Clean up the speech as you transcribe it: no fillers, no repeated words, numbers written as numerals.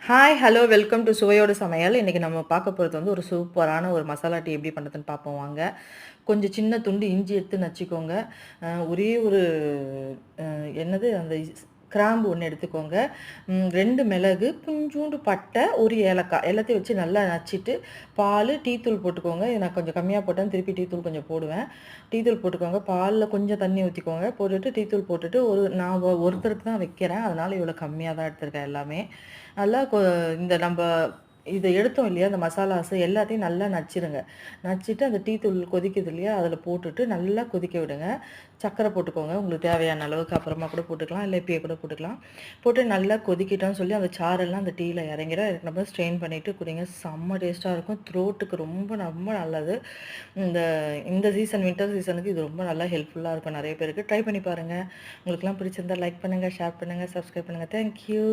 Hi, hello, welcome to சுவையோட சமையல். இன்னைக்கு நம்ம பார்க்க போறது வந்து ஒரு சூப்பரான ஒரு மசாலா டீ எப்படி பண்ணுறதுன்னு பார்ப்போம் வாங்க. கொஞ்சம் சின்ன துண்டு இஞ்சி எடுத்து நச்சுக்கோங்க. ஒரே ஒரு என்னது அந்த கிராம்பு 1 எடுத்துக்கோங்க. 2 மிளகு, கொஞ்சூண்டு பட்டை, 1 ஏலக்காய் எல்லாத்தையும் வச்சு நல்லா நச்சுட்டு, பால், டீ தூள் போட்டுக்கோங்க. இது நான் கொஞ்சம் கம்மியா போட்டேன். திருப்பி டீ தூள் கொஞ்சம் போடுவேன். டீ தூள் போட்டுக்கோங்க. பால்ல கொஞ்சம் தண்ணி ஊத்திக்கோங்க. போட்டுட்டு டீ தூள் போட்டுட்டு நான் ஒருத்தருக்கு தான் வைக்கிறேன். அதனால இவ்வளோ கம்மியா தான் எடுத்திருக்கேன் எல்லாமே. நல்லா இந்த நம்ப இத எடுத்தோம் இல்லையா? அந்த மசாலாஸ் எல்லாத்தையும் நல்லா நச்சுருங்க. நச்சுட்டு அந்த டீ தூள் கொதிக்குது இல்லையா? அதில போட்டுட்டு நல்லா கொதிக்க விடுங்க. சர்க்கரை போட்டுக்கோங்க. உங்களுக்கு தேவையான அளவுக்கு அப்புறமா கூட போட்டுக்கலாம். இல்ல இப்பயே கூட போட்டுக்கலாம். போட்டு நல்லா கொதிக்கிட்டோன்னு சொல்லி அந்த சாறெல்லாம் அந்த டீல இறங்கிடும். அதுக்கப்புறம் ஸ்ட்ரெயின் பண்ணிட்டு குடிங்க. செம்ம டேஸ்ட்டா இருக்கும். த்ரோட்டுக்கு ரொம்ப ரொம்ப நல்லது. இந்த இந்த சீசன் வின்டர் சீசனுக்கு இது ரொம்ப நல்லா ஹெல்ப்ஃபுல்லா இருக்கும் நெறைய பேருக்கு. ட்ரை பண்ணி பாருங்க. உங்களுக்கெல்லாம் பிடிச்சிருந்தா லைக் பண்ணுங்க, ஷேர் பண்ணுங்க, சப்ஸ்கிரைப் பண்ணுங்க. Thank you.